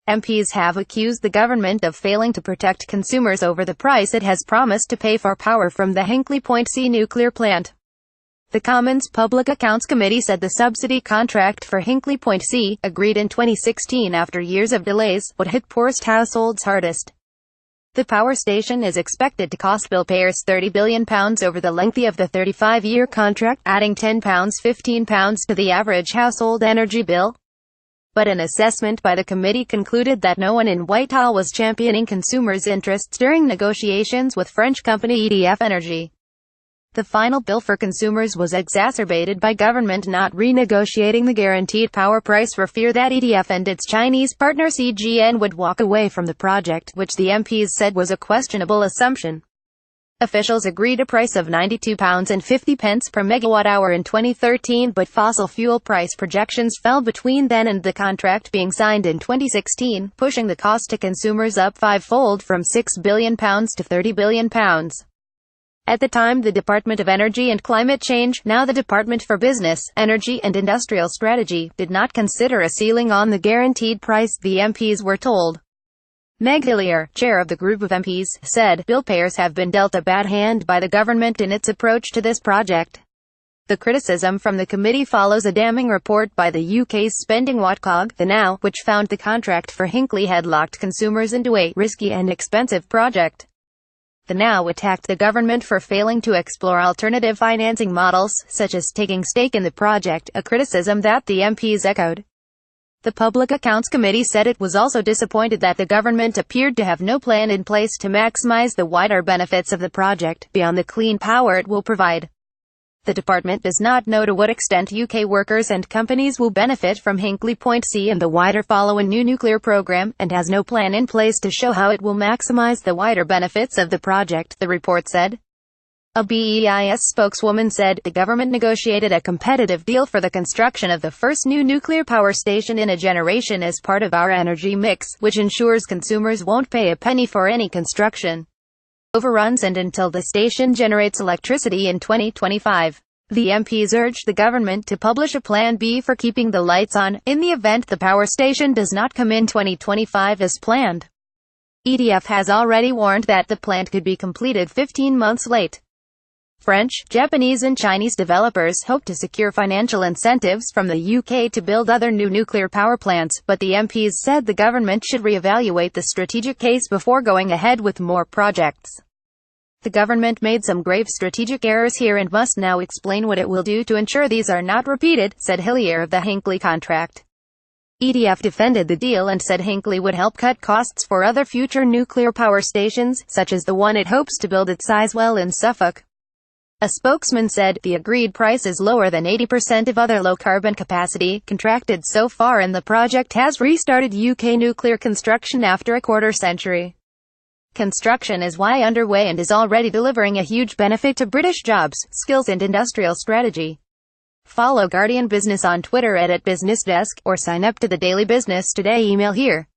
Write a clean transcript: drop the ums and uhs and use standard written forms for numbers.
MPs have accused the government of failing to protect consumers over the price it has promised to pay for power from the Hinkley Point C nuclear plant. The Commons Public Accounts Committee said the subsidy contract for Hinkley Point C, agreed in 2016 after years of delays, would hit poorest households hardest. The power station is expected to cost billpayers £30 billion over the length of the 35-year contract, adding £10–15 to the average household energy bill. But an assessment by the committee concluded that no one in Whitehall was championing consumers' interests during negotiations with French company EDF Energy. The final bill for consumers was exacerbated by government not renegotiating the guaranteed power price for fear that EDF and its Chinese partner CGN would walk away from the project, which the MPs said was a questionable assumption. Officials agreed a price of £92.50 per megawatt-hour in 2013, but fossil fuel price projections fell between then and the contract being signed in 2016, pushing the cost to consumers up fivefold from £6 billion to £30 billion. At the time, the Department of Energy and Climate Change, now the Department for Business, Energy and Industrial Strategy, did not consider a ceiling on the guaranteed price, the MPs were told. Meg Hillier, chair of the group of MPs, said, "Billpayers have been dealt a bad hand by the government in its approach to this project." The criticism from the committee follows a damning report by the UK's spending watchdog, the Now, which found the contract for Hinkley had locked consumers into a risky and expensive project. The Now attacked the government for failing to explore alternative financing models, such as taking stake in the project, a criticism that the MPs echoed. The Public Accounts Committee said it was also disappointed that the government appeared to have no plan in place to maximize the wider benefits of the project, beyond the clean power it will provide. The department does not know to what extent UK workers and companies will benefit from Hinkley Point C and the wider follow-on new nuclear program, and has no plan in place to show how it will maximize the wider benefits of the project, the report said. A BEIS spokeswoman said, "The government negotiated a competitive deal for the construction of the first new nuclear power station in a generation as part of our energy mix, which ensures consumers won't pay a penny for any construction overruns and until the station generates electricity in 2025. The MPs urged the government to publish a Plan B for keeping the lights on, in the event the power station does not come in 2025 as planned. EDF has already warned that the plant could be completed 15 months late. French, Japanese and Chinese developers hope to secure financial incentives from the UK to build other new nuclear power plants, but the MPs said the government should re-evaluate the strategic case before going ahead with more projects. The government made some grave strategic errors here and must now explain what it will do to ensure these are not repeated, said Hillier of the Hinkley contract. EDF defended the deal and said Hinkley would help cut costs for other future nuclear power stations, such as the one it hopes to build at Sizewell in Suffolk. A spokesman said, "The agreed price is lower than 80% of other low-carbon capacity contracted so far, and the project has restarted UK nuclear construction after a quarter-century. Construction is underway and is already delivering a huge benefit to British jobs, skills and industrial strategy." Follow Guardian Business on Twitter @BusinessDesk, or sign up to the Daily Business Today email here.